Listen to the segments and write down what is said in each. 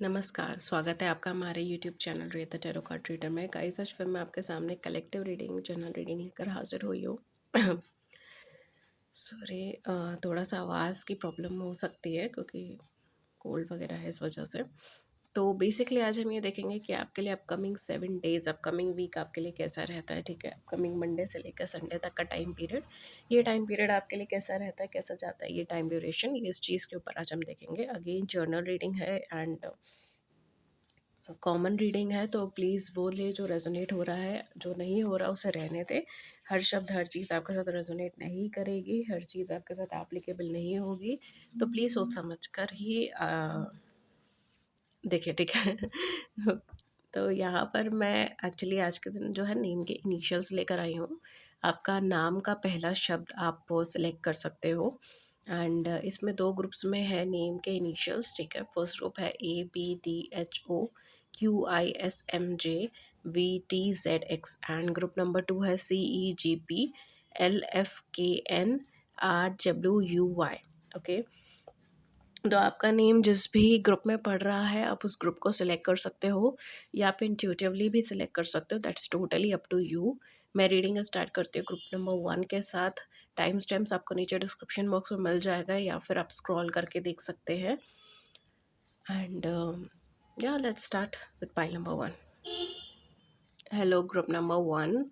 नमस्कार, स्वागत है आपका हमारे यूट्यूब चैनल रेता टैरो कार्ड रीडर में। गाइस, आज फिर मैं आपके सामने कलेक्टिव रीडिंग, जनरल रीडिंग लेकर हाजिर हुई हूँ। सॉरी, थोड़ा-सा आवाज़ की प्रॉब्लम हो सकती है क्योंकि कोल्ड वगैरह है इस वजह से। तो बेसिकली आज हम ये देखेंगे कि आपके लिए अपकमिंग 7 डेज़, अपकमिंग वीक आपके लिए कैसा रहता है, ठीक है? अपकमिंग मंडे से लेकर संडे तक का टाइम पीरियड, ये टाइम पीरियड आपके लिए कैसा रहता है, कैसा जाता है, ये टाइम ड्यूरेशन, ये इस चीज़ के ऊपर आज हम देखेंगे। अगेन जर्नल रीडिंग है एंड कॉमन रीडिंग है, तो प्लीज़ वो ले जो रेजोनेट हो रहा है, जो नहीं हो रहा उसे रहने दें। हर शब्द, हर चीज़ आपके साथ रेजोनेट नहीं करेगी, हर चीज़ आपके साथ एप्लीकेबल नहीं होगी, तो प्लीज़ सोच समझ कर ही देखिए, ठीक है? तो यहाँ पर मैं एक्चुअली आज के दिन जो है नेम के इनिशियल्स लेकर आई हूँ। आपका नाम का पहला शब्द आप सेलेक्ट कर सकते हो एंड इसमें 2 ग्रुप्स में है नेम के इनिशियल्स, ठीक है? फर्स्ट ग्रुप है ABDHO QISMJ VTZX and group number 2 है CEGP LFKN RWUY। ओके? तो आपका नेम जिस भी ग्रुप में पढ़ रहा है, आप उस ग्रुप को सिलेक्ट कर सकते हो या आप इंट्यूटिवली भी सिलेक्ट कर सकते हो, that's totally up to you. मैं रीडिंग स्टार्ट करती हूँ ग्रुप नंबर 1 के साथ। टाइम स्टैम्प्स आपको नीचे डिस्क्रिप्शन बॉक्स में मिल जाएगा या फिर आप स्क्रॉल करके देख सकते हैं एंड या let's start with pile number 1। Hello group number 1,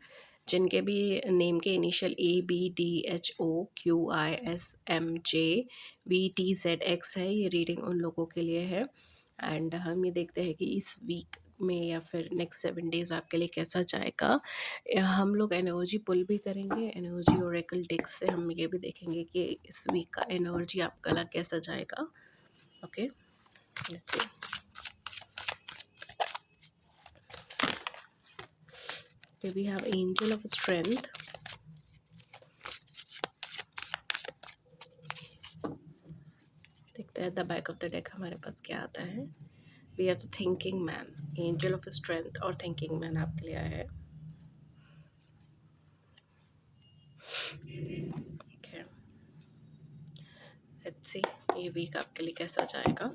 जिनके भी नेम के इनिशियल ABDHO QISMJ VTZX है, ये रीडिंग उन लोगों के लिए है एंड हम ये देखते हैं कि इस वीक में या फिर नेक्स्ट 7 डेज़ आपके लिए कैसा जाएगा। हम लोग एनर्जी पुल भी करेंगे, एनर्जी ओरेकल डेक से हम ये भी देखेंगे कि इस वीक का एनर्जी आपका ला कैसा जाएगा। Okay, let's see. Okay, we have Angel of Strength. देखते हैं the back of the deck हमारे पास क्या आता है। We are the thinking man, angel of strength और थिंकिंग मैन आपके लिए आया है। ओके, लेट्स सी ये वीक आपके लिए कैसा जाएगा।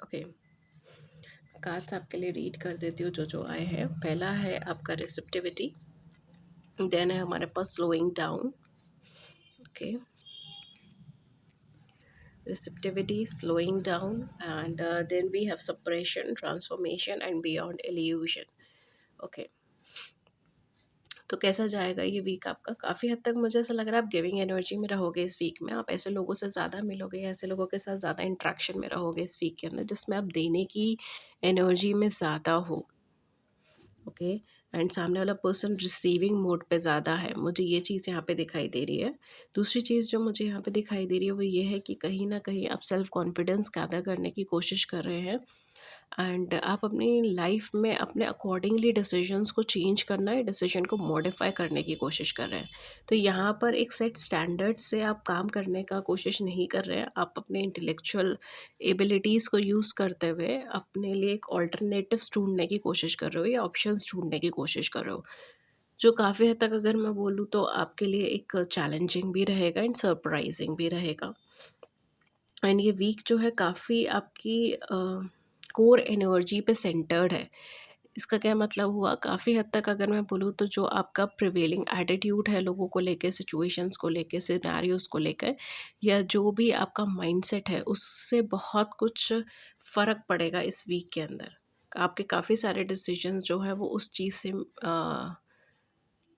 ओके, कार्ड्स आपके लिए रीड कर देती हूँ जो जो आए हैं। पहला है आपका रिसेप्टिविटी, देन है हमारे पास slowing down. Okay, receptivity, slowing down, and then we have suppression, transformation, and beyond illusion. Okay, तो कैसा जाएगा ये वीक आपका? काफ़ी हद तक मुझे ऐसा लग रहा है आप गिविंग एनर्जी में रहोगे इस वीक में। आप ऐसे लोगों से ज़्यादा मिलोगे, ऐसे लोगों के साथ ज़्यादा इंटरेक्शन में रहोगे इस वीक के अंदर जिसमें आप देने की एनर्जी में ज़्यादा हो। ओके, एंड सामने वाला पर्सन रिसीविंग मोड पे ज़्यादा है, मुझे ये चीज़ यहाँ पे दिखाई दे रही है। दूसरी चीज़ जो मुझे यहाँ पे दिखाई दे रही है वो ये है कि कहीं न कहीं आप सेल्फ कॉन्फिडेंस गैदर करने की कोशिश कर रहे हैं एंड आप अपनी लाइफ में अपने अकॉर्डिंगली डिसीजंस को चेंज करना है, डिसीजन को मॉडिफाई करने की कोशिश कर रहे हैं। तो यहाँ पर एक सेट स्टैंडर्ड से आप काम करने का कोशिश नहीं कर रहे हैं, आप अपने इंटेलेक्चुअल एबिलिटीज़ को यूज़ करते हुए अपने लिए एक ऑल्टरनेटिव्स ढूंढने की कोशिश कर रहे हो या ऑप्शंस ढूंढने की कोशिश कर रहे हो, जो काफ़ी हद तक अगर मैं बोलूँ तो आपके लिए एक चैलेंजिंग भी रहेगा एंड सरप्राइजिंग भी रहेगा। एंड ये वीक जो है काफ़ी आपकी कोर एनर्जी पे सेंटर्ड है। इसका क्या मतलब हुआ, काफ़ी हद तक अगर मैं बोलूँ तो जो आपका प्रिवेलिंग एटीट्यूड है लोगों को लेके, सिचुएशंस को लेके, सिनेरियोज़ को लेकर, या जो भी आपका माइंडसेट है उससे बहुत कुछ फ़र्क पड़ेगा इस वीक के अंदर। आपके काफ़ी सारे डिसीजंस जो हैं वो उस चीज़ से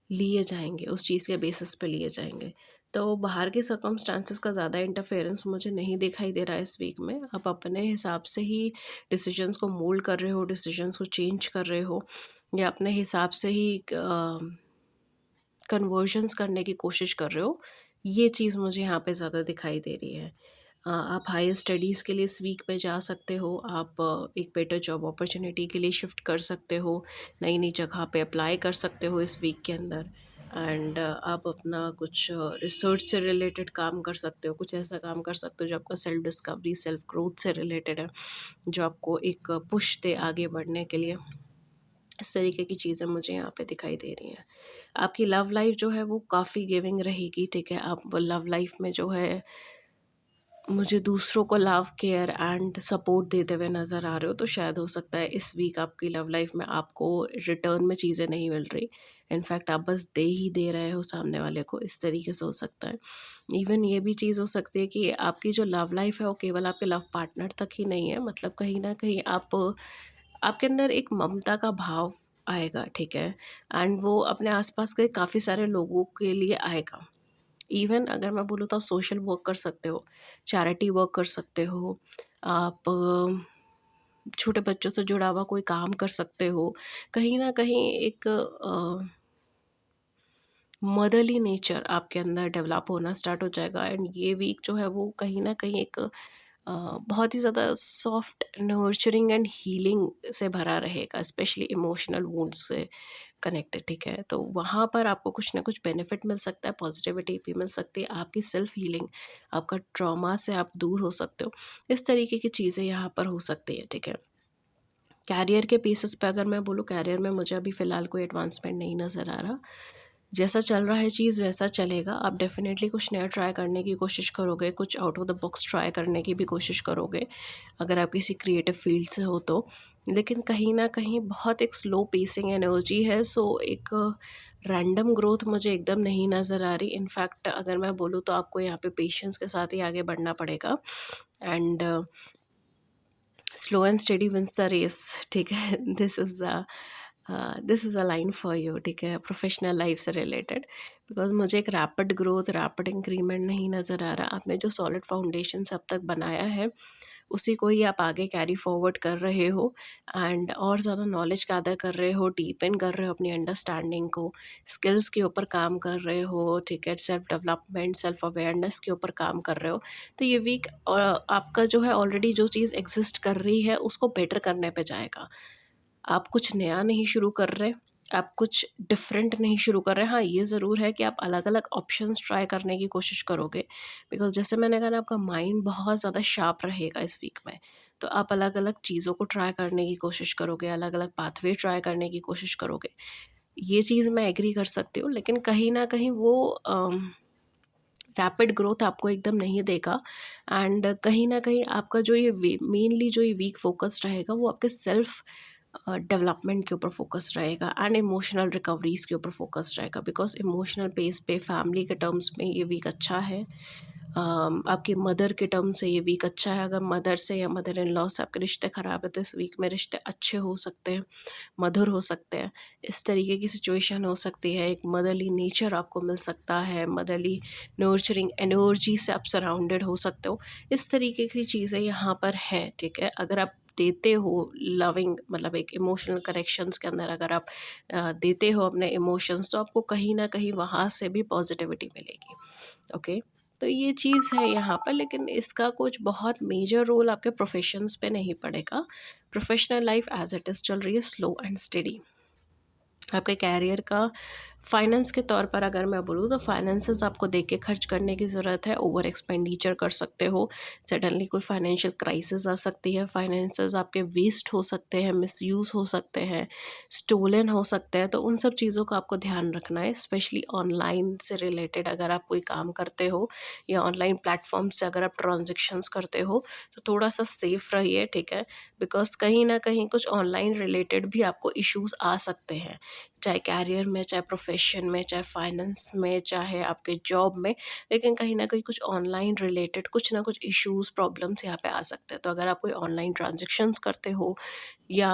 लिए जाएँगे, उस चीज़ के बेसिस पे लिए जाएँगे। तो बाहर के सर्कमस्टांसेस का ज़्यादा इंटरफेरेंस मुझे नहीं दिखाई दे रहा है इस वीक में। आप अपने हिसाब से ही डिसीजंस को मोल्ड कर रहे हो, डिसीजंस को चेंज कर रहे हो या अपने हिसाब से ही कन्वर्जन्स करने की कोशिश कर रहे हो। ये चीज़ मुझे यहाँ पे ज़्यादा दिखाई दे रही है। आप हायर स्टडीज़ के लिए इस वीक में जा सकते हो, आप एक बेटर जॉब अपॉर्चुनिटी के लिए शिफ्ट कर सकते हो, नई नई जगह पे अप्लाई कर सकते हो इस वीक के अंदर। एंड आप अपना कुछ रिसर्च से रिलेटेड काम कर सकते हो, कुछ ऐसा काम कर सकते हो जो आपका सेल्फ डिस्कवरी, सेल्फ ग्रोथ से रिलेटेड है, जो आपको एक पुश दे आगे बढ़ने के लिए। इस तरीके की चीज़ें मुझे यहाँ पे दिखाई दे रही हैं। आपकी लव लाइफ जो है वो काफ़ी गिविंग रहेगी, ठीक है? आप लव लाइफ में जो है मुझे दूसरों को लव, केयर एंड सपोर्ट देते हुए नज़र आ रहे हो, तो शायद हो सकता है इस वीक आपकी लव लाइफ में आपको रिटर्न में चीज़ें नहीं मिल रही। इनफैक्ट आप बस दे ही दे रहे हो सामने वाले को, इस तरीके से हो सकता है। इवन ये भी चीज़ हो सकती है कि आपकी जो लव लाइफ है वो केवल आपके लव पार्टनर तक ही नहीं है, मतलब कहीं न कहीं आप आपके अंदर एक ममता का भाव आएगा, ठीक है? एंड वो अपने आस-पास के काफ़ी सारे लोगों के लिए आएगा। इवन अगर मैं बोलूँ तो आप सोशल वर्क कर सकते हो, चैरिटी वर्क कर सकते हो, आप छोटे बच्चों से जुड़ा हुआ कोई काम कर सकते हो। कहीं न कहीं एक मदरली नेचर आपके अंदर डेवलप होना स्टार्ट हो जाएगा। एंड ये वीक जो है वो कहीं न कहीं एक बहुत ही ज़्यादा सॉफ्ट, नर्चरिंग एंड हीलिंग से भरा रहेगा, स्पेशली इमोशनल वुंड्स से कनेक्टेड, ठीक है? तो वहाँ पर आपको कुछ ना कुछ बेनिफिट मिल सकता है, पॉजिटिविटी भी मिल सकती है, आपकी सेल्फ हीलिंग, आपका ट्रॉमा से आप दूर हो सकते हो। इस तरीके की चीज़ें यहाँ पर हो सकती है, ठीक है? कैरियर के बेसिस पे अगर मैं बोलूँ, कैरियर में मुझे अभी फ़िलहाल कोई एडवांसमेंट नहीं नज़र आ रहा। जैसा चल रहा है चीज़ वैसा चलेगा। आप डेफ़िनेटली कुछ नया ट्राई करने की कोशिश करोगे, कुछ out of the box try करने की भी कोशिश करोगे, अगर आप किसी क्रिएटिव फ़ील्ड से हो तो। लेकिन कहीं न कहीं बहुत एक स्लो पेसिंग एनर्जी है, सो एक रैंडम ग्रोथ मुझे एकदम नहीं नज़र आ रही। इनफैक्ट अगर मैं बोलूँ तो आपको यहाँ पे पेशेंस के साथ ही आगे बढ़ना पड़ेगा। And slow and steady wins the race, ठीक है? This is a line for you, ठीक है? प्रोफेशनल लाइफ से रिलेटेड, बिकॉज मुझे एक रैपिड ग्रोथ, रैपिड इंक्रीमेंट नहीं नज़र आ रहा। आपने जो सॉलिड फाउंडेशन अब तक बनाया है उसी को ही आप आगे कैरी फॉरवर्ड कर रहे हो, एंड और ज़्यादा नॉलेज गैदर कर रहे हो, डीपन कर रहे हो अपनी अंडरस्टैंडिंग को, स्किल्स के ऊपर काम कर रहे हो, ठीक है? सेल्फ डेवलपमेंट, सेल्फ अवेयरनेस के ऊपर काम कर रहे हो। तो ये वीक आपका जो है ऑलरेडी जो चीज़ एग्जिस्ट कर रही है उसको बेटर करने पे जाएगा। आप कुछ नया नहीं शुरू कर रहे, आप कुछ डिफरेंट नहीं शुरू कर रहे। हाँ, ये ज़रूर है कि आप अलग-अलग ऑप्शंस ट्राई करने की कोशिश करोगे, बिकॉज़ जैसे मैंने कहा ना, आपका माइंड बहुत ज़्यादा शार्प रहेगा इस वीक में। तो आप अलग-अलग चीज़ों को ट्राई करने की कोशिश करोगे, अलग-अलग पाथवे ट्राई करने की कोशिश करोगे। ये चीज़ मैं एग्री कर सकती हूँ, लेकिन कहीं न कहीं वो रैपिड ग्रोथ आपको एकदम नहीं देगा। एंड कहीं न कहीं आपका जो ये मेनली जो ये वीक फ़ोकस रहेगा वो आपके सेल्फ डेवलपमेंट के ऊपर फ़ोकस रहेगा, एंड इमोशनल रिकवरीज़ के ऊपर फ़ोकस रहेगा, बिकॉज़ इमोशनल बेस पे फैमिली के टर्म्स में ये वीक अच्छा है। आपकी मदर के टर्म से ये वीक अच्छा है। अगर मदर से या मदर इन लॉ से आपके रिश्ते ख़राब है तो इस वीक में रिश्ते अच्छे हो सकते हैं, मधुर हो सकते हैं। इस तरीके की सिचुएशन हो सकती है, एक मदरली नेचर आपको मिल सकता है, मदरली नर्चरिंग एनर्जी से आप सराउंडेड हो सकते हो। इस तरीके की चीज़ें यहाँ पर हैं, ठीक है? अगर आप देते हो लविंग, मतलब एक इमोशनल कनेक्शंस के अंदर अगर आप देते हो अपने इमोशंस, तो आपको कहीं न कहीं वहाँ से भी पॉज़िटिविटी मिलेगी, ओके? तो ये चीज़ है यहाँ पर, लेकिन इसका कुछ बहुत मेजर रोल आपके प्रोफ़ेशंस पे नहीं पड़ेगा। Professional life as it is चल रही है, स्लो एंड स्टेडी। आपके कैरियर का फाइनेंस के तौर पर अगर मैं बोलूँ तो फाइनेंसेस आपको देख के खर्च करने की ज़रूरत है, ओवर एक्सपेंडिचर कर सकते हो, सडनली कोई फाइनेंशियल क्राइसिस आ सकती है, फाइनेंसेस आपके वेस्ट हो सकते हैं, मिसयूज़ हो सकते हैं, स्टोलन हो सकते हैं। तो उन सब चीज़ों का आपको ध्यान रखना है, स्पेशली ऑनलाइन से रिलेटेड अगर आप कोई काम करते हो या ऑनलाइन प्लेटफॉर्म से अगर आप ट्रांजेक्शन्स करते हो, तो थोड़ा सा सेफ रहिए, ठीक है? बिकॉज कहीं ना कहीं कुछ ऑनलाइन रिलेटेड भी आपको इश्यूज आ सकते हैं, चाहे कैरियर में, चाहे प्रोफेशन में, चाहे फाइनेंस में, चाहे आपके जॉब में। लेकिन कहीं न कहीं कुछ ऑनलाइन रिलेटेड कुछ ना कुछ इश्यूज़, प्रॉब्लम्स यहाँ पे आ सकते हैं। तो अगर आप कोई ऑनलाइन ट्रांज़ैक्शंस करते हो या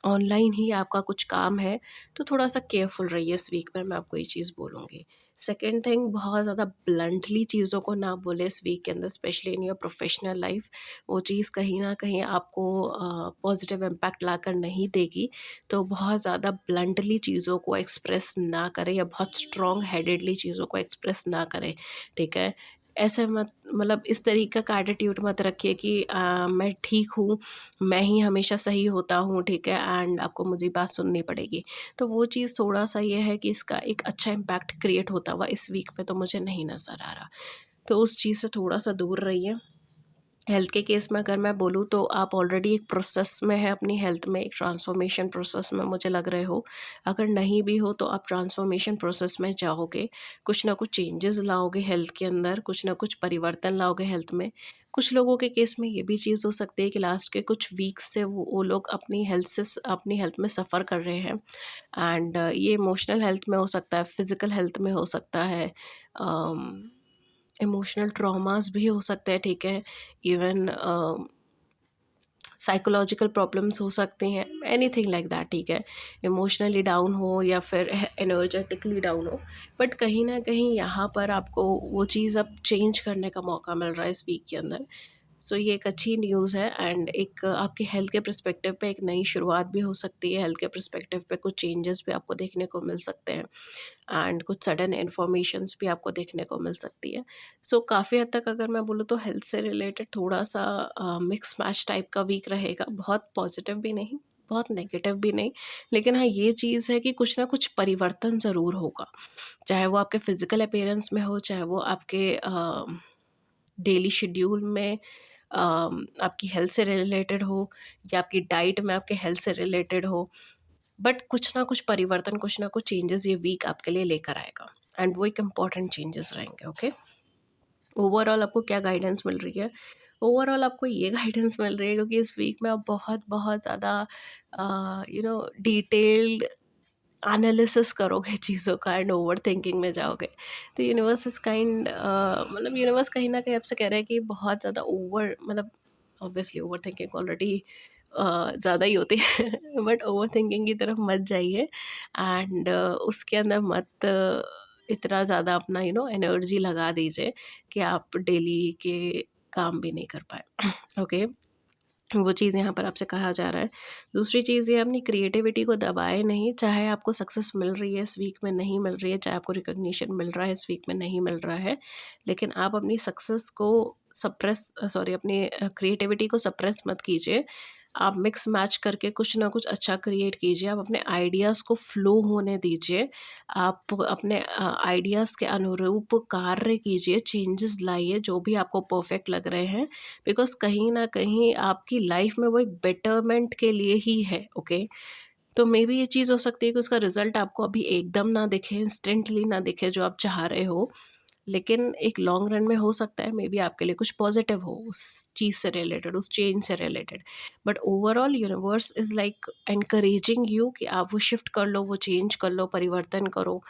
ऑनलाइन ही आपका कुछ काम है, तो थोड़ा-सा केयरफुल रहिए इस वीक में, मैं आपको ये चीज़ बोलूँगी। सेकंड थिंग, बहुत ज़्यादा ब्लंटली चीज़ों को ना बोलें इस वीक के अंदर, specially in your professional life. वो चीज़ कहीं न कहीं आपको पॉज़िटिव इम्पैक्ट लाकर नहीं देगी। तो बहुत ज़्यादा ब्लंटली चीज़ों को एक्सप्रेस ना करें या बहुत स्ट्रॉन्ग हेडेडली चीज़ों को एक्सप्रेस ना करें, ठीक है? ऐसे मत मतलब इस तरीके का एटीट्यूड मत रखिए कि मैं ठीक हूँ, मैं ही हमेशा सही होता हूँ, ठीक है, एंड आपको मुझे बात सुननी पड़ेगी। तो वो चीज़ थोड़ा-सा ये है कि इसका एक अच्छा इम्पैक्ट क्रिएट होता हुआ इस वीक में तो मुझे नहीं नज़र आ रहा। तो उस चीज़ से थोड़ा-सा दूर रहिए। हेल्थ के केस में अगर मैं बोलूँ तो आप ऑलरेडी एक प्रोसेस में हैं अपनी हेल्थ में, एक ट्रांसफॉर्मेशन प्रोसेस में मुझे लग रहे हो। अगर नहीं भी हो तो आप ट्रांसफॉर्मेशन प्रोसेस में जाओगे, कुछ ना कुछ चेंजेस लाओगे हेल्थ के अंदर, कुछ ना कुछ परिवर्तन लाओगे हेल्थ में। कुछ लोगों के केस में ये भी चीज़ हो सकती है कि लास्ट के कुछ वीक्स से वो लोग अपनी हेल्थ में सफ़र कर रहे हैं, एंड ये इमोशनल हेल्थ में हो सकता है, फिज़िकल हेल्थ में हो सकता है, इमोशनल ट्रॉमास भी हो सकते हैं, ठीक है, इवन साइकोलॉजिकल प्रॉब्लम्स हो सकती हैं, एनीथिंग लाइक दैट, ठीक है, इमोशनली डाउन हो या फिर एनर्जेटिकली डाउन हो, बट कहीं ना कहीं यहाँ पर आपको वो चीज़ अब चेंज करने का मौका मिल रहा है इस वीक के अंदर। सो ये एक अच्छी न्यूज़ है, एंड एक आपके हेल्थ के पर्सपेक्टिव पे एक नई शुरुआत भी हो सकती है, हेल्थ के पर्सपेक्टिव पे कुछ चेंजेस भी आपको देखने को मिल सकते हैं, एंड कुछ सडन इन्फॉर्मेशंस भी आपको देखने को मिल सकती है। सो काफ़ी हद तक अगर मैं बोलूँ तो हेल्थ से रिलेटेड थोड़ा-सा मिक्स मैच टाइप का वीक रहेगा। बहुत पॉजिटिव भी नहीं, बहुत नेगेटिव भी नहीं, लेकिन हाँ, ये चीज़ है कि कुछ ना कुछ परिवर्तन ज़रूर होगा। चाहे वो आपके फिज़िकल अपीयरेंस में हो, चाहे वो आपके डेली शेड्यूल में आपकी हेल्थ से रिलेटेड हो, या आपकी डाइट में आपके हेल्थ से रिलेटेड हो। बट कुछ ना कुछ परिवर्तन, कुछ ना कुछ चेंजेस ये वीक आपके लिए लेकर आएगा, एंड वो एक इम्पॉर्टेंट चेंजेस रहेंगे, ओके। ओवरऑल आपको क्या गाइडेंस मिल रही है? ओवरऑल आपको ये गाइडेंस मिल रही है क्योंकि इस वीक में आप बहुत बहुत ज़्यादा डिटेल्ड एनालिसिस करोगे चीज़ों का, एंड ओवर थिंकिंग में जाओगे। तो यूनिवर्स इज़ काइंड मतलब यूनिवर्स कहीं न कहीं आपसे कह रहा है कि बहुत ज़्यादा ओवर मतलब ऑब्वियसली ओवर थिंकिंग ऑलरेडी ज़्यादा ही होती है बट ओवर थिंकिंग की तरफ मत जाइए, एंड उसके अंदर मत इतना ज़्यादा अपना एनर्जी लगा दीजिए कि आप डेली के काम भी नहीं कर पाए ओके। वो चीज़ यहाँ पर आपसे कहा जा रहा है। दूसरी चीज़ ये, अपनी क्रिएटिविटी को दबाए नहीं, चाहे आपको सक्सेस मिल रही है इस वीक में, नहीं मिल रही है, चाहे आपको रिकॉग्निशन मिल रहा है इस वीक में, नहीं मिल रहा है, लेकिन आप अपनी सक्सेस को अपनी क्रिएटिविटी को सप्रेस मत कीजिए। आप मिक्स मैच करके कुछ ना कुछ अच्छा क्रिएट कीजिए, आप अपने आइडियाज़ को फ्लो होने दीजिए, आप अपने आइडियाज़ के अनुरूप कार्य कीजिए, चेंजेस लाइए जो भी आपको परफेक्ट लग रहे हैं, बिकॉज़ कहीं न कहीं आपकी लाइफ में वो एक बेटरमेंट के लिए ही है, ओके? तो मेबी ये चीज़ हो सकती है कि उसका रिज़ल्ट आपको अभी एकदम ना दिखे, इंस्टेंटली ना दिखे जो आप चाह रहे हो, लेकिन एक लॉन्ग रन में हो सकता है मेबी आपके लिए कुछ पॉज़िटिव हो उस चीज़ से रिलेटेड, उस चेंज से related. But overall universe is like encouraging you कि आप वो शिफ्ट कर लो, वो चेंज कर लो, परिवर्तन करो,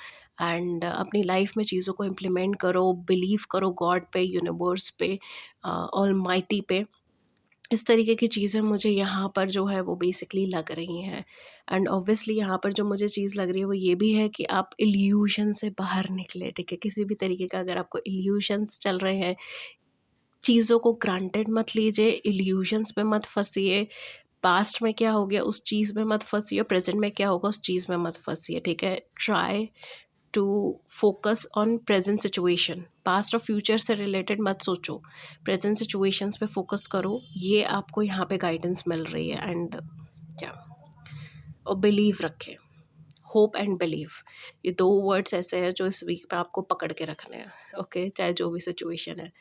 एंड अपनी लाइफ में चीज़ों को इम्प्लीमेंट करो, बिलीव करो गॉड पे, यूनिवर्स पे, ऑलमाइटी पे। इस तरीके की चीज़ें मुझे यहाँ पर जो है वो बेसिकली लग रही हैं, एंड ऑब्वियसली यहाँ पर जो मुझे चीज़ लग रही है वो ये भी है कि आप इल्यूशन से बाहर निकले, ठीक है, किसी भी तरीके का अगर आपको इल्यूशंस चल रहे हैं, चीज़ों को ग्रांटेड मत लीजिए, इल्यूशंस में मत फंसिए, पास्ट में क्या हो गया उस चीज़ में मत फंसिए, प्रेजेंट में क्या होगा उस चीज़ में मत फंसिए, ठीक है। Try to focus on present situation, past और फ्यूचर से रिलेटेड मत सोचो, प्रेजेंट सिचुएशंस पे फोकस करो, ये आपको यहाँ पे गाइडेंस मिल रही है, एंड क्या, और बिलीव रखें, होप एंड बिलीव, ये दो वर्ड्स ऐसे हैं जो इस वीक पे आपको पकड़ के रखने हैं, ओके, चाहे जो भी सिचुएशन है।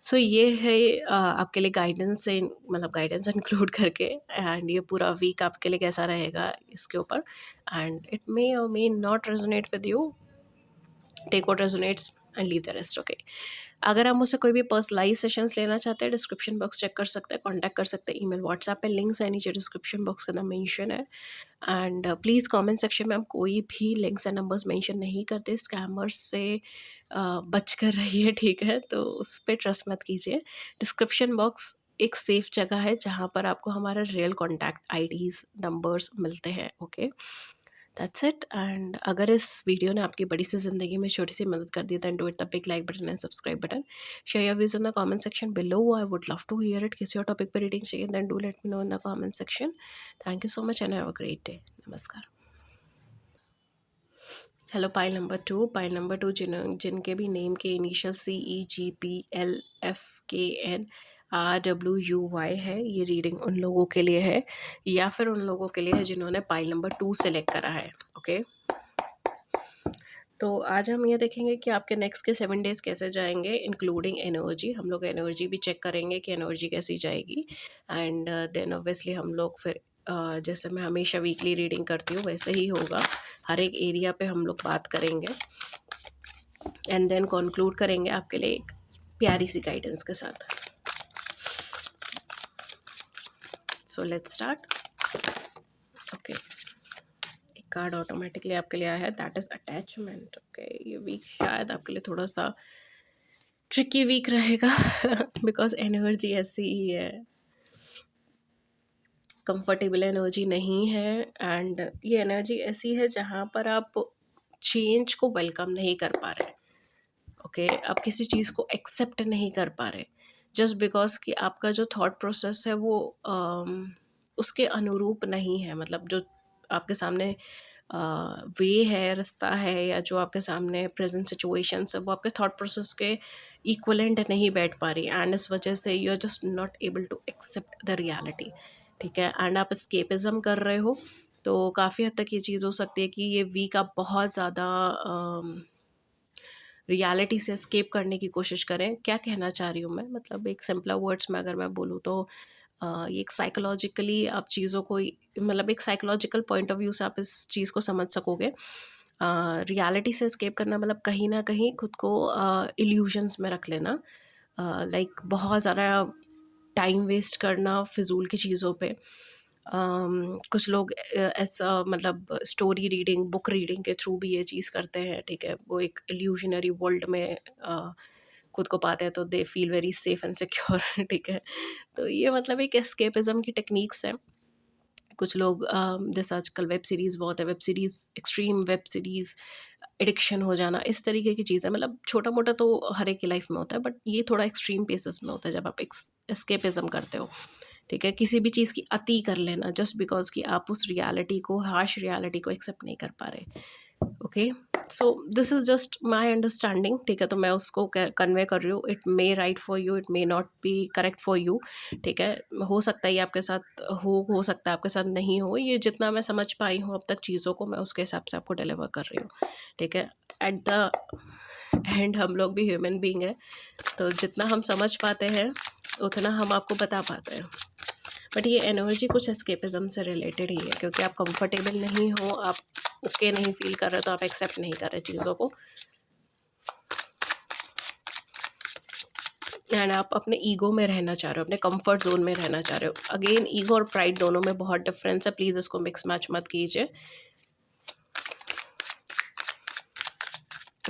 सो ये है आपके लिए गाइडेंस से मतलब गाइडेंस इंक्लूड करके, एंड ये पूरा वीक आपके लिए कैसा रहेगा इसके ऊपर, and it may or may not resonate with you, take what resonates and leave the rest, okay. अगर आप मुझसे कोई भी पर्सनलाइज सेशंस लेना चाहते हैं, डिस्क्रिप्शन बॉक्स चेक कर सकते हैं, कांटेक्ट कर सकते हैं, ईमेल व्हाट्सएप पे लिंक्स है नीचे डिस्क्रिप्शन बॉक्स के अंदर मेंशन है, एंड प्लीज़ कमेंट सेक्शन में हम कोई भी लिंक्स एंड नंबर्स मेंशन नहीं करते, स्कैमर्स से बच कर रहिए, ठीक है, तो उस पर ट्रस्ट मत कीजिए। डिस्क्रिप्शन बॉक्स एक सेफ जगह है जहाँ पर आपको हमारा रियल कॉन्टैक्ट आईडीज़ नंबर्स मिलते हैं, ओके। दैट्स इट, एंड अगर इस वीडियो ने आपकी बड़ी सी ज़िंदगी में छोटी सी मदद कर दी, then do it the big like button and subscribe button, share your views in the comment section below, I would love to hear it, किसी और टॉपिक पर रीडिंग चाहिए then do let me know in the comment section. Thank you so much and have a great day. नमस्कार। Pile number two जिनके भी name के initial CEGPLFKNRWUY है, ये रीडिंग उन लोगों के लिए है या फिर उन लोगों के लिए है जिन्होंने पाइल नंबर 2 सेलेक्ट करा है। ओके, तो आज हम ये देखेंगे कि आपके नेक्स्ट के 7 डेज कैसे जाएंगे, इंक्लूडिंग एनर्जी। हम लोग एनर्जी भी चेक करेंगे कि एनर्जी कैसी जाएगी, एंड देन ऑब्वियसली हम लोग फिर जैसे मैं हमेशा वीकली रीडिंग करती हूँ वैसे ही होगा, हर एक एरिया पे हम लोग बात करेंगे एंड देन कंक्लूड करेंगे आपके लिए एक प्यारी सी गाइडेंस के साथ। So let's start. ओके, एक कार्ड ऑटोमेटिकली आपके लिए आया है, दैट इज अटैचमेंट। ओके, ये वीक शायद आपके लिए थोड़ा सा ट्रिकी वीक रहेगा बिकॉज एनर्जी ऐसी ही है, कंफर्टेबल एनर्जी नहीं है, एंड ये एनर्जी ऐसी है जहाँ पर आप चेंज को वेलकम नहीं कर पा रहे। ओके, आप किसी चीज़ को एक्सेप्ट नहीं कर पा रहे जस्ट बिकॉज कि आपका जो थॉट प्रोसेस है वो उसके अनुरूप नहीं है। मतलब जो आपके सामने वे है, रास्ता है, या जो आपके सामने प्रेजेंट सिचुएशन है वो आपके थॉट प्रोसेस के इक्वलेंट नहीं बैठ पा रही, एंड इस वजह से you are just not able to accept the reality. ठीक है, एंड आप स्केपिज्म कर रहे हो, तो काफ़ी हद तक ये चीज़ हो सकती है कि ये वीक आप बहुत ज़्यादा रियलिटी से एस्केप करने की कोशिश करें। क्या कहना चाह रही हूँ मैं, मतलब एक सिंपल वर्ड्स में अगर मैं बोलूँ तो ये एक साइकोलॉजिकली आप चीज़ों को मतलब एक साइकोलॉजिकल पॉइंट ऑफ व्यू से आप इस चीज़ को समझ सकोगे। रियलिटी से एस्केप करना मतलब कहीं ना कहीं खुद को इल्यूजन्स में रख लेना, लाइक बहुत ज़्यादा टाइम वेस्ट करना फिजूल की चीज़ों पे। कुछ लोग ऐसा मतलब स्टोरी रीडिंग, बुक रीडिंग के थ्रू भी ये चीज़ करते हैं। ठीक है, वो एक इल्यूशनरी वर्ल्ड में खुद को पाते हैं तो they feel very safe and secure ठीक है, तो ये मतलब एक एस्केपिज्म की टेक्निक्स है। कुछ लोग जैसे आजकल वेब सीरीज़ बहुत है, web series, extreme web series addiction हो जाना, इस तरीके की चीज़ है। मतलब छोटा मोटा तो हर एक की लाइफ में होता है, बट ये थोड़ा एक्सट्रीम केसेस में होता है जब आप एस्केपिज्म करते हो। ठीक है, किसी भी चीज़ की अति कर लेना जस्ट बिकॉज कि आप उस रियलिटी को, हार्श रियलिटी को एक्सेप्ट नहीं कर पा रहे। Okay, so this is just my understanding. ठीक है, तो मैं उसको कन्वे कर रही हूँ। It may right for you, it may not be correct for you. ठीक है, हो सकता है ये आपके साथ हो सकता है आपके साथ नहीं हो। ये जितना मैं समझ पाई हूँ अब तक चीज़ों को, मैं उसके हिसाब से आपको डिलीवर कर रही हूँ। ठीक है, एट द एंड हम लोग भी ह्यूमन बीइंग है, तो जितना हम समझ पाते हैं उतना हम आपको बता पाते हैं। बट ये एनर्जी कुछ एस्केपिज्म से रिलेटेड ही है, क्योंकि आप कंफर्टेबल नहीं हो, आप ओके नहीं फील कर रहे, तो आप एक्सेप्ट नहीं कर रहे चीज़ों को, एंड आप अपने ईगो में रहना चाह रहे हो, अपने कंफर्ट जोन में रहना चाह रहे हो। अगेन, ईगो और प्राइड दोनों में बहुत डिफरेंस है, प्लीज़ इसको मिक्स मैच मत कीजिए।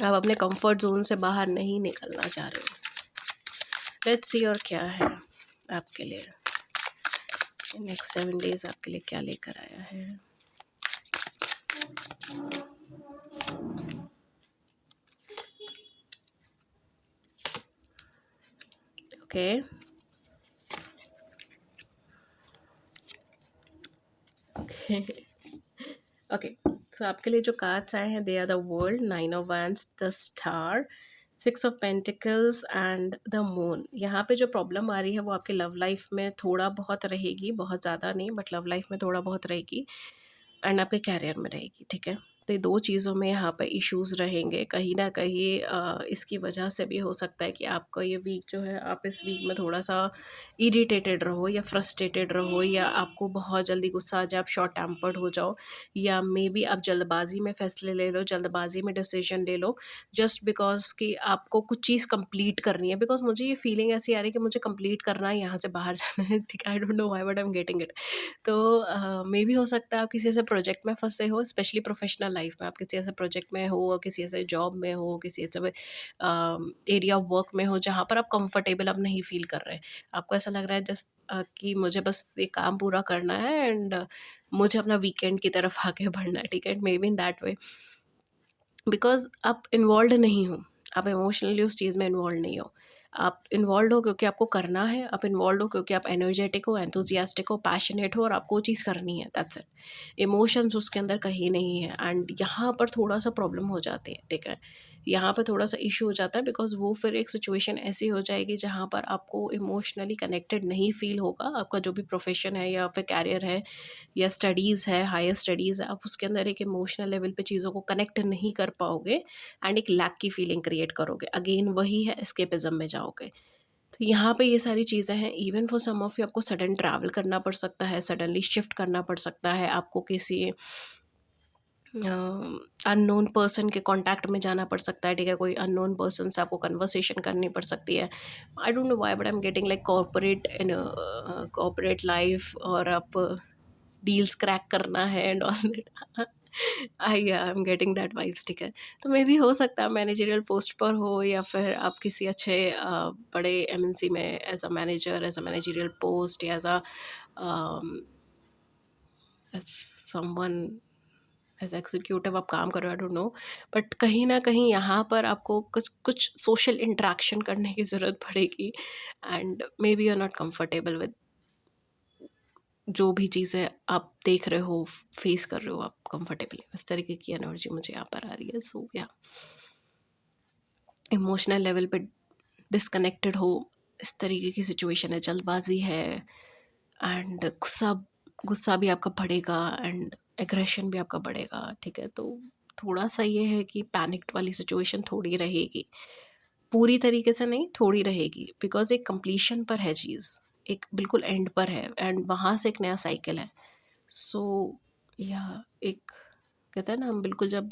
आप अपने कंफर्ट जोन से बाहर नहीं निकलना चाह रहे हो। लेट्स सी और क्या है आपके लिए नेक्स्ट 7 डेज, आपके लिए क्या लेकर आया है। ओके, ओके, तो आपके लिए जो कार्ड्स आए हैं, they are the world, 9 of wands, the star, 6 of pentacles and the moon. यहाँ पे जो प्रॉब्लम आ रही है वो आपके लव लाइफ में थोड़ा बहुत रहेगी, बहुत ज़्यादा नहीं, बट लव लाइफ में थोड़ा बहुत रहेगी, एंड आपके कैरियर में रहेगी। ठीक है, तो ये दो चीज़ों में यहाँ पे इश्यूज़ रहेंगे कहीं ना कहीं। इसकी वजह से भी हो सकता है कि आपका ये वीक जो है, आप इस वीक में थोड़ा सा इरिटेटेड रहो या फ्रस्ट्रेटेड रहो, या आपको बहुत जल्दी गुस्सा आ जाए, आप शॉर्ट टेम्पर्ड हो जाओ, या मे बी आप जल्दबाजी में फैसले ले लो, जल्दबाजी में डिसीजन ले लो, जस्ट बिकॉज कि आपको कुछ चीज़ कंप्लीट करनी है। बिकॉज मुझे ये फीलिंग ऐसी आ रही है कि मुझे कंप्लीट करना है, यहाँ से बाहर जाना है। ठीक, I don't know why but I am getting it. तो मे बी हो सकता है आप किसी ऐसे प्रोजेक्ट में फंसे हो, स्पेशली प्रोफेशनल लाइफ में आप किसी ऐसे प्रोजेक्ट में हो, किसी ऐसे जॉब में हो, किसी ऐसे एरिया ऑफ वर्क में हो जहाँ पर आप कंफर्टेबल अब नहीं फील कर रहे। आपको ऐसा लग रहा है जस्ट कि मुझे बस ये काम पूरा करना है, एंड मुझे अपना वीकेंड की तरफ आगे बढ़ना है। ठीक है, may be in that way, because आप इन्वॉल्व नहीं हो, आप इमोशनली उस चीज़ में इन्वॉल्व नहीं हो। आप इन्वॉल्व्ड हो क्योंकि आपको करना है, आप इन्वॉल्व्ड हो क्योंकि आप एनर्जेटिक हो, एंथुसियास्टिक हो, पैशनेट हो और आपको वो चीज़ करनी है, दैट्स इट। इमोशंस उसके अंदर कहीं नहीं है एंड यहाँ पर थोड़ा-सा प्रॉब्लम हो जाती है, ठीक है? यहाँ पे थोड़ा-सा इश्यू हो जाता है बिकॉज़ वो फिर एक सिचुएशन ऐसी हो जाएगी जहाँ पर आपको इमोशनली कनेक्टेड नहीं फ़ील होगा। आपका जो भी प्रोफ़ेशन है या फिर करियर है या स्टडीज़ है, हायर स्टडीज़ है, आप उसके अंदर एक इमोशनल लेवल पे चीज़ों को कनेक्ट नहीं कर पाओगे एंड एक लैक की फीलिंग क्रिएट करोगे। अगेन वही है, एस्केपिज़्म में जाओगे। तो यहाँ पे ये सारी चीज़ें हैं। Even for some of you आपको सडन ट्रैवल करना पड़ सकता है, सडनली शिफ्ट करना पड़ सकता है, आपको किसी अननोन पर्सन के कॉन्टैक्ट में जाना पड़ सकता है, ठीक है? कोई अननोन पर्सन से आपको कन्वर्सेशन करनी पड़ सकती है। I don't know why but I am getting like corporate in corporate life और आप डील्स क्रैक करना है and all that. I am getting that vibes, ठीक है? तो मे बी हो सकता है मैनेजरियल पोस्ट पर हो या फिर आप किसी अच्छे बड़े एमएनसी में as a manager, as a managerial post या एज़ समवन एज़ एग्जीक्यूटिव आप काम कर रहे हो, आई डोंट नो। बट कहीं न कहीं यहाँ पर आपको कुछ कुछ सोशल इंटरैक्शन करने की ज़रूरत पड़ेगी and maybe you are not comfortable with जो भी चीज़ें आप देख रहे हो, फेस कर रहे हो आप कंफर्टेबली। इस तरीके की एनर्जी मुझे यहाँ पर आ रही है। सो या इमोशनल लेवल पे डिस्कनेक्टेड हो, इस तरीके की सिचुएशन है, जल्दबाज़ी है एंड गुस्सा गुस्सा भी आपका बढ़ेगा एंड एग्रेशन भी आपका बढ़ेगा, ठीक है? तो थोड़ा-सा ये है कि पैनिक्ड वाली सिचुएशन थोड़ी रहेगी। पूरी तरीके से नहीं, थोड़ी रहेगी बिकॉज़ एक कंप्लीशन पर है चीज़, एक बिल्कुल एंड पर है एंड वहाँ से एक नया साइकिल है। सो या एक कहते हैं ना हम बिल्कुल जब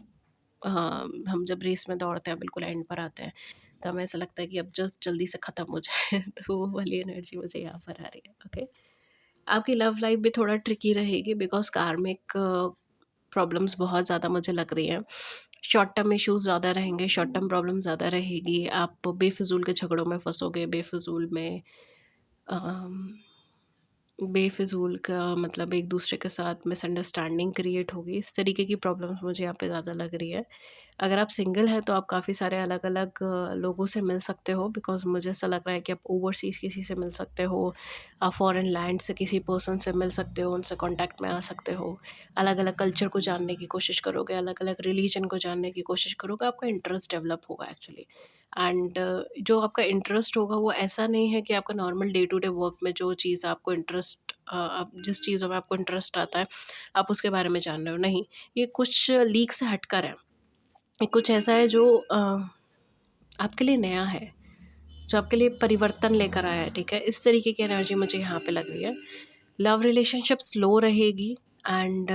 हम जब रेस में दौड़ते हैं बिल्कुल एंड पर आते हैं, तो हमें ऐसा लगता है कि अब जस्ट जल्दी से ख़त्म हो जाए। तो वो वाली एनर्जी मुझे यहाँ पर आ रही है। ओके, आपकी लव लाइफ भी थोड़ा ट्रिकी रहेगी बिकॉज़ कार्मिक प्रॉब्लम्स बहुत ज़्यादा मुझे लग रही हैं। शॉर्ट टर्म इश्यूज़ ज़्यादा रहेंगे, शॉर्ट टर्म प्रॉब्लम ज़्यादा रहेगी, आप बेफिज़ूल के झगड़ों में फँसोगे, बेफिज़ूल में अम बेफिज़ूल का मतलब एक दूसरे के साथ मिसअंडरस्टैंडिंग क्रिएट होगी, इस तरीके की प्रॉब्लम्स मुझे यहाँ पे ज़्यादा लग रही है। अगर आप सिंगल हैं तो आप काफ़ी सारे अलग-अलग लोगों से मिल सकते हो बिकॉज़ मुझे ऐसा लग रहा है कि आप ओवरसीज़ किसी से मिल सकते हो, आप फॉरेन लैंड से किसी पर्सन से मिल सकते हो, उनसे कॉन्टैक्ट में आ सकते हो। अलग-अलग कल्चर को जानने की कोशिश करोगे, अलग-अलग रिलीजन को जानने की कोशिश करोगे, आपका इंटरेस्ट डेवलप होगा एक्चुअली। एंड जो आपका इंटरेस्ट होगा वो ऐसा नहीं है कि आपका normal day to day work में जो चीज़ आपको इंटरेस्ट आप जिस चीज़ों में आपको इंटरेस्ट आता है, आप उसके बारे में जान रहे हो, नहीं। ये कुछ लीक से हटकर है। ये कुछ ऐसा है जो आपके लिए नया है, जो आपके लिए परिवर्तन लेकर आया है, ठीक है? इस तरीके की एनर्जी मुझे यहाँ पे लग रही है। लव रिलेशनशिप स्लो रहेगी एंड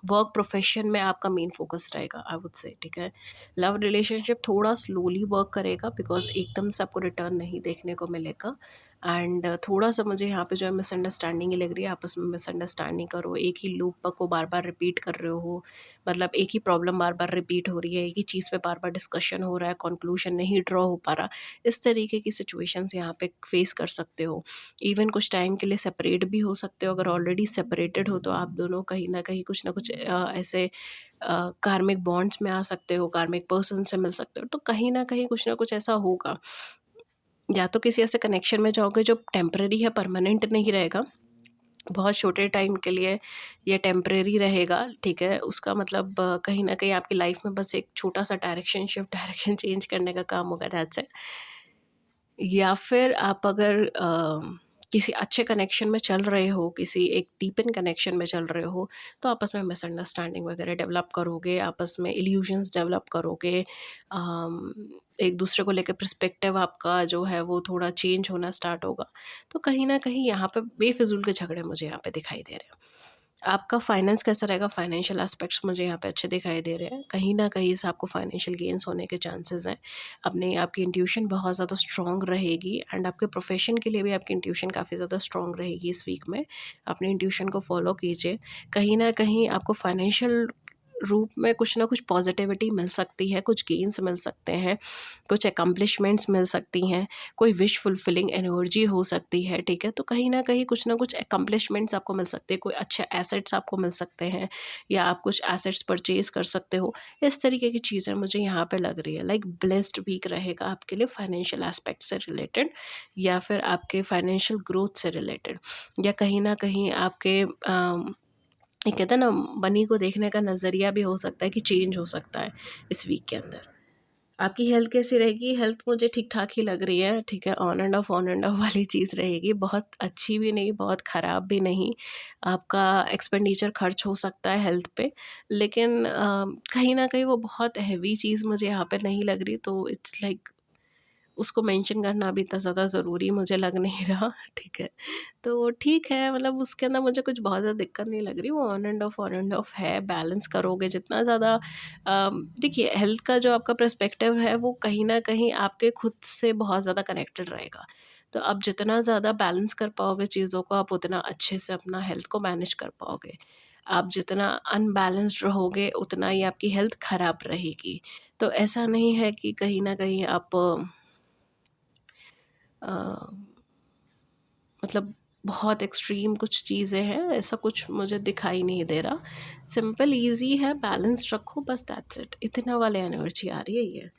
वर्क प्रोफेशन में आपका मेन फोकस रहेगा, आई वुड से, ठीक है? लव रिलेशनशिप थोड़ा स्लोली वर्क करेगा बिकॉज़ एकदम से आपको रिटर्न नहीं देखने को मिलेगा एंड थोड़ा-सा मुझे यहाँ पे जो है मिसअंडरस्टैंडिंग ही लग रही है, आपस में मिसअंडरस्टैंडिंग करो, एक ही लूप को बार-बार रिपीट कर रहे हो, मतलब एक ही प्रॉब्लम बार-बार रिपीट हो रही है, एक ही चीज़ पे बार-बार डिस्कशन हो रहा है, कॉन्क्लूजन नहीं ड्रॉ हो पा रहा। इस तरीके की सिचुएशंस यहाँ पे फेस कर सकते हो। इवन कुछ टाइम के लिए सेपरेट भी हो सकते हो, अगर ऑलरेडी सेपरेटेड हो तो आप दोनों कहीं न कहीं कुछ ना कुछ ऐसे कार्मिक बॉन्ड्स में आ सकते हो, कार्मिक पर्सन से मिल सकते हो, तो कहीं न कहीं कुछ ना कुछ ऐसा होगा। या तो किसी ऐसे कनेक्शन में जाओगे जो टेम्परेरी है, परमानेंट नहीं रहेगा, बहुत छोटे टाइम के लिए ये टेम्परेरी रहेगा, ठीक है? उसका मतलब कहीं न कहीं आपकी लाइफ में बस एक छोटा-सा डायरेक्शन शिफ्ट डायरेक्शन चेंज करने का काम होगा, दैट्स इट। या फिर आप अगर किसी अच्छे कनेक्शन में चल रहे हो, किसी एक डीप इन कनेक्शन में चल रहे हो, तो आपस में मिसअंडरस्टैंडिंग वगैरह डेवलप करोगे, आपस में इल्यूजन्स डेवलप करोगे। एक दूसरे को लेके पर्सपेक्टिव आपका जो है वो थोड़ा चेंज होना स्टार्ट होगा। तो कहीं न कहीं यहाँ पे बेफिज़ूल के झगड़े मुझे यहाँ पे दिखाई दे रहे हैं। आपका फाइनेंस कैसा रहेगा? फाइनेंशियल एस्पेक्ट्स मुझे यहाँ पे अच्छे दिखाई दे रहे हैं। कहीं न कहीं से आपको फाइनेंशियल गेन्स होने के चांसेस हैं। अपने आपकी इंट्यूशन बहुत ज़्यादा स्ट्रॉन्ग रहेगी एंड आपके प्रोफ़ेशन के लिए भी आपकी इंट्यूशन काफ़ी ज़्यादा स्ट्रॉन्ग रहेगी इस वीक में। अपने इंट्यूशन को फ़ॉलो कीजिए। कहीं न कहीं आपको फाइनेंशियल रूप में कुछ ना कुछ पॉजिटिविटी मिल सकती है, कुछ गेन्स मिल सकते हैं, कुछ अकम्पलिशमेंट्स मिल सकती हैं, कोई विश फुलफिलिंग एनर्जी हो सकती है, ठीक है। तो कहीं ना कहीं कुछ ना कुछ अकम्पलिशमेंट्स आपको मिल सकते हैं, कोई अच्छे एसेट्स आपको मिल सकते हैं, या आप कुछ एसेट्स परचेज कर सकते हो। इस तरीके की चीज़ें मुझे यहाँ पे लग रही है। लाइक ब्लेस्ड वीक रहेगा आपके लिए फाइनेंशियल एस्पेक्ट से रिलेटेड, या फिर आपके फाइनेंशियल ग्रोथ से रिलेटेड, या कहीं ना कहीं आपके ये कहते हैं ना, मनी को देखने का नज़रिया भी हो सकता है कि चेंज हो सकता है इस वीक के अंदर। आपकी हेल्थ कैसी रहेगी? हेल्थ मुझे ठीक-ठाक ही लग रही है, ठीक है, ऑन एंड ऑफ वाली चीज़ रहेगी, बहुत अच्छी भी नहीं, बहुत ख़राब भी नहीं। आपका एक्सपेंडिचर खर्च हो सकता है हेल्थ पे, लेकिन कहीं न कहीं वो बहुत हेवी चीज़ मुझे यहाँ पे नहीं लग रही, तो इट्स लाइक उसको मेंशन करना भी इतना ज़्यादा ज़रूरी मुझे लग नहीं रहा, ठीक है। तो ठीक है, मतलब उसके अंदर मुझे कुछ बहुत ज़्यादा दिक्कत नहीं लग रही, वो ऑन एंड ऑफ है, बैलेंस करोगे जितना ज़्यादा देखिए हेल्थ का जो आपका पर्सपेक्टिव है वो कहीं न कहीं आपके खुद से बहुत ज़्यादा कनेक्टेड रहेगा। तो आप जितना ज़्यादा बैलेंस कर पाओगे चीज़ों को, आप उतना अच्छे से अपना हेल्थ को मैनेज कर पाओगे। आप जितना अनबैलेंस्ड रहोगे, उतना ही आपकी हेल्थ खराब रहेगी। तो ऐसा नहीं है कि कहीं न कहीं आप अ, मतलब बहुत एक्सट्रीम कुछ चीज़ें हैं, ऐसा कुछ मुझे दिखाई नहीं दे रहा। सिंपल ईज़ी है, बैलेंस रखो, बस दैट्स इट। इतना वाली एनर्जी आ रही है ये।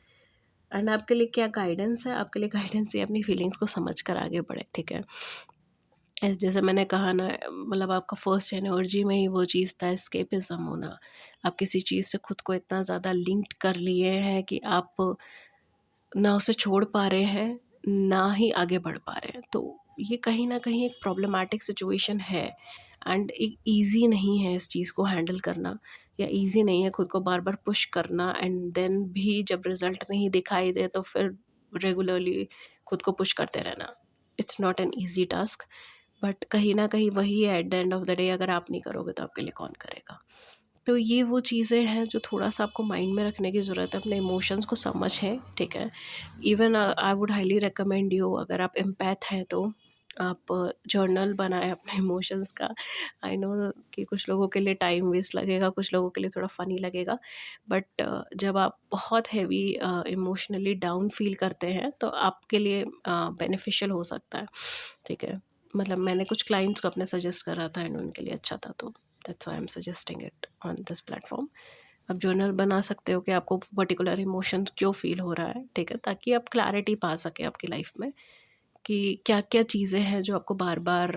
एंड आपके लिए क्या गाइडेंस है? आपके लिए गाइडेंस ये अपनी फीलिंग्स को समझ कर आगे बढ़े, ठीक है? जैसे मैंने कहा ना, मतलब आपका फर्स्ट एनर्जी में ही वो चीज़ था एस्केपिज़्म होना। आप किसी चीज़ से खुद को इतना ज़्यादा लिंक्ड कर लिए हैं कि आप ना उसे छोड़ पा रहे हैं, ना ही आगे बढ़ पा रहे हैं। तो ये कहीं न कहीं एक प्रॉब्लमैटिक सिचुएशन है, एंड एक ईज़ी नहीं है इस चीज़ को हैंडल करना, या ईज़ी नहीं है खुद को बार-बार पुश करना, एंड देन भी जब रिज़ल्ट नहीं दिखाई दे तो फिर रेगुलरली खुद को पुश करते रहना। It's not an easy task, but कहीं न कहीं वही है at the end of the day, अगर आप नहीं करोगे तो आपके लिए कौन करेगा? तो ये वो चीज़ें हैं जो थोड़ा-सा आपको माइंड में रखने की ज़रूरत है, अपने इमोशंस को समझें, ठीक है? Even I would highly recommend you, अगर आप एम्पैथ हैं तो आप जर्नल बनाएँ अपने इमोशंस का। आई नो कि कुछ लोगों के लिए टाइम वेस्ट लगेगा, कुछ लोगों के लिए थोड़ा फ़नी लगेगा, बट जब आप बहुत हेवी इमोशनली डाउन फ़ील करते हैं तो आपके लिए बेनिफिशियल हो सकता है, ठीक है? मतलब मैंने कुछ क्लाइंट्स को अपने सजेस्ट करा था एंड उनके लिए अच्छा था, तो that's why I am suggesting it on this platform. आप जर्नल बना सकते हो कि आपको पर्टिकुलर इमोशन क्यों फील हो रहा है, ठीक है, ताकि आप क्लैरिटी पा सके आपकी लाइफ में कि क्या क्या चीज़ें हैं जो आपको बार बार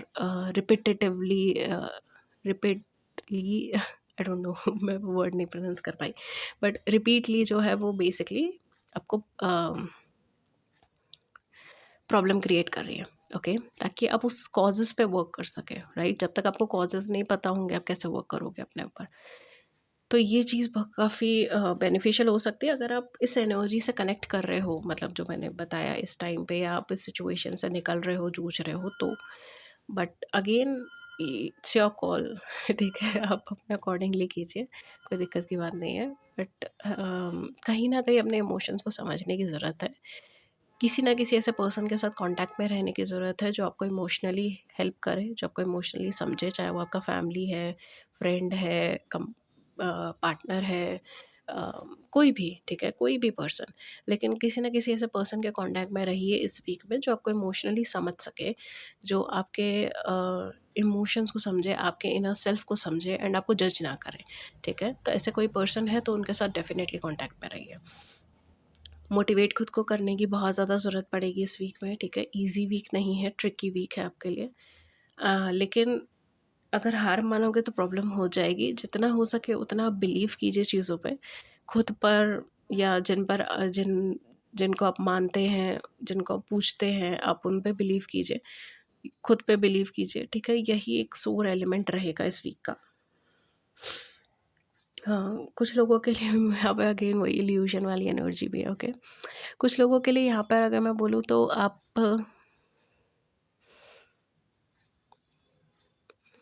रिपीटली आई डोंट नो मैं वर्ड नहीं प्रोनाउंस कर पाई, बट रिपीटली जो है वो बेसिकली आपको प्रॉब्लम क्रिएट कर रही है। ओके, ताकि आप उस कॉजेज़ पे वर्क कर सकें, राइट? जब तक आपको कॉजेज़ नहीं पता होंगे, आप कैसे वर्क करोगे अपने ऊपर? तो ये चीज़ काफ़ी बेनिफिशियल हो सकती है अगर आप इस एनर्जी से कनेक्ट कर रहे हो, मतलब जो मैंने बताया इस टाइम पे, या आप इस सिचुएशन से निकल रहे हो, जूझ रहे हो तो। But again it's your call ठीक है, आप अपने अकॉर्डिंगली कीजिए, कोई दिक्कत की बात नहीं है। बट कहीं न कहीं अपने इमोशंस को समझने की ज़रूरत है। किसी ना किसी ऐसे पर्सन के साथ कांटेक्ट में रहने की ज़रूरत है जो आपको इमोशनली हेल्प करे, जो आपको इमोशनली समझे, चाहे वो आपका फैमिली है, फ्रेंड है, पार्टनर है, कोई भी, ठीक है, कोई भी पर्सन। लेकिन किसी ना किसी ऐसे पर्सन के कांटेक्ट में रहिए इस वीक में जो आपको इमोशनली समझ सके, जो आपके इमोशंस को समझे, आपके इनर सेल्फ को समझे, एंड आपको जज ना करे, ठीक है। तो ऐसे कोई पर्सन है तो उनके साथ डेफिनेटली कांटेक्ट में रहिए। मोटिवेट खुद को करने की बहुत ज़्यादा ज़रूरत पड़ेगी इस वीक में, ठीक है। ईज़ी वीक नहीं है, ट्रिकी वीक है आपके लिए। लेकिन अगर हार मानोगे तो प्रॉब्लम हो जाएगी। जितना हो सके उतना आप बिलीव कीजिए चीज़ों पे, खुद पर, या जिन पर जिनको आप मानते हैं, जिनको आप पूछते हैं, आप उन पे बिलीव कीजिए, खुद पे बिलीव कीजिए, ठीक है। यही एक सोर एलिमेंट रहेगा इस वीक का। हाँ, कुछ लोगों के लिए यहाँ पे अगेन वही इल्यूशन वाली एनर्जी भी है, ओके। कुछ लोगों के लिए यहाँ पर अगर मैं बोलूँ तो आप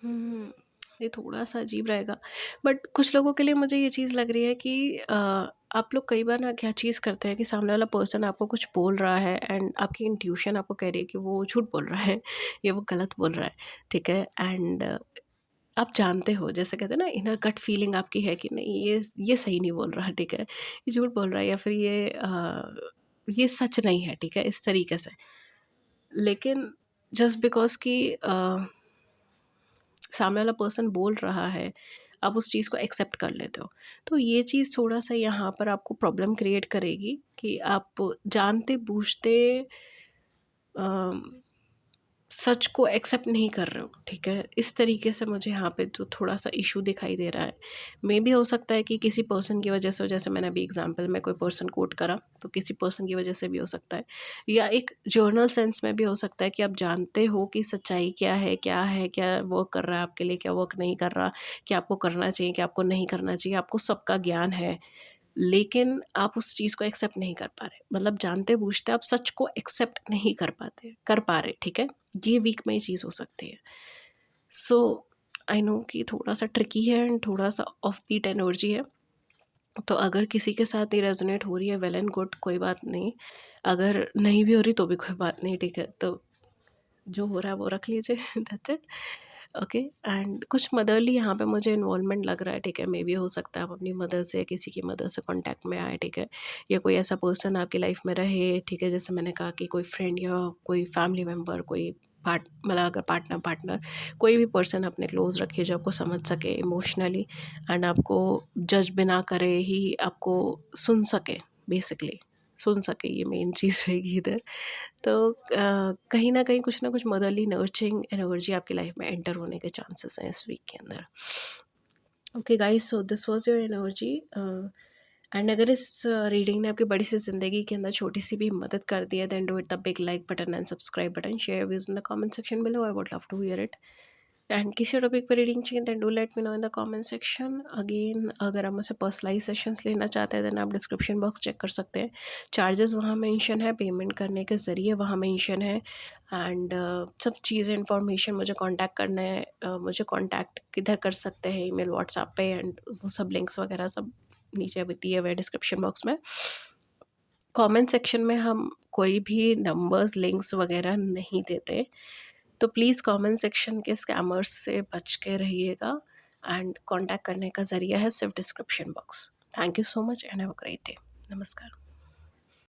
हुँ, ये थोड़ा-सा अजीब रहेगा, बट कुछ लोगों के लिए मुझे ये चीज़ लग रही है कि आप लोग कई बार ना क्या चीज़ करते हैं कि सामने वाला पर्सन आपको कुछ बोल रहा है एंड आपकी इंट्यूशन आपको कह रही है कि वो झूठ बोल रहा है या वो गलत बोल रहा है, ठीक है? एंड आप जानते हो, जैसे कहते हैं ना इनर गट फीलिंग आपकी है कि नहीं ये सही नहीं बोल रहा, ठीक है, ये झूठ बोल रहा है, या फिर ये सच नहीं है, ठीक है, इस तरीके से। लेकिन जस्ट बिकॉज़ कि सामने वाला पर्सन बोल रहा है, आप उस चीज़ को एक्सेप्ट कर लेते हो। तो ये चीज़ थोड़ा-सा यहाँ पर आपको प्रॉब्लम क्रिएट करेगी कि आप जानते-बूझते अ सच को एक्सेप्ट नहीं कर रहे हो, ठीक है? इस तरीके से मुझे यहाँ पे जो थोड़ा-सा इश्यू दिखाई दे रहा है। मेबी हो सकता है कि किसी पर्सन की वजह से हो, जैसे मैंने अभी एग्ज़ाम्पल में कोई पर्सन कोट करा, तो किसी पर्सन की वजह से भी हो सकता है। या एक जर्नल सेंस में भी हो सकता है कि आप जानते हो कि सच्चाई क्या वर्क कर रहा है आपके लिए, क्या वर्क नहीं कर रहा, क्या आपको करना चाहिए, क्या आपको नहीं करना चाहिए, आपको सबका ज्ञान है। लेकिन आप उस चीज़ को एक्सेप्ट नहीं कर पा रहे। मतलब जानते-बूझते आप सच को एक्सेप्ट नहीं कर पा रहे, ठीक है? ये वीक में ये चीज़ हो सकती है। सो आई नो कि थोड़ा-सा ट्रिकी है एंड थोड़ा-सा ऑफ बीट एनर्जी है। तो अगर किसी के साथ ये रेज़ोनेट हो रही है, वेल एंड गुड, कोई बात नहीं। अगर नहीं भी हो रही तो भी कोई बात नहीं, ठीक है? तो जो हो रहा है वो रख लीजिए। That's it. ओके। एंड कुछ मदरली यहाँ पे मुझे इन्वॉल्वमेंट लग रहा है, ठीक है? मे बी हो सकता है आप अपनी मदर से या किसी की मदर से कॉन्टैक्ट में आए, ठीक है? या कोई ऐसा पर्सन आपकी लाइफ में रहे, ठीक है? जैसे मैंने कहा कि कोई फ्रेंड या कोई फैमिली मेम्बर, कोई मतलब अगर पार्टनर कोई भी पर्सन अपने क्लोज रखिए जो आपको समझ सके इमोशनली एंड आपको जज बिना करे ही आपको सुन सके, बेसिकली सुन सके, ये मेन चीज़ रहेगी इधर। तो कहीं न कहीं कुछ ना कुछ मदरली नर्चरिंग एनर्जी आपकी लाइफ में एंटर होने के चांसेस हैं इस वीक के अंदर। Okay guys, so this was your energy. And अगर इस रीडिंग ने आपकी बड़ी सी ज़िंदगी के अंदर छोटी-सी भी मदद कर दी है, then do hit the big like button and subscribe button, share views in the comment section below, I would love to hear it. And किसी टॉपिक पर रीडिंग चाहिए then do let me know in the comment section. Again अगर आप मुझसे personalise sessions लेना चाहते हैं then आप डिस्क्रिप्शन बॉक्स चेक कर सकते हैं। चार्जेस वहाँ मेंशन है, पेमेंट करने के ज़रिए वहाँ मेंशन है। एंड सब चीज़ें इन्फॉर्मेशन मुझे कांटेक्ट करना है, मुझे कांटेक्ट किधर कर सकते हैं, ईमेल, व्हाट्सएप पे, एंड वो सब लिंक्स वगैरह सब नीचे अभी दिए हुए डिस्क्रिप्शन बॉक्स में। कमेंट सेक्शन में हम कोई भी नंबर्स, लिंक्स वगैरह नहीं देते, तो प्लीज़ कमेंट सेक्शन के स्कैमर्स से बच के रहिएगा। एंड कांटेक्ट करने का ज़रिया है सिर्फ description box. Thank you so much and have a great day. नमस्कार।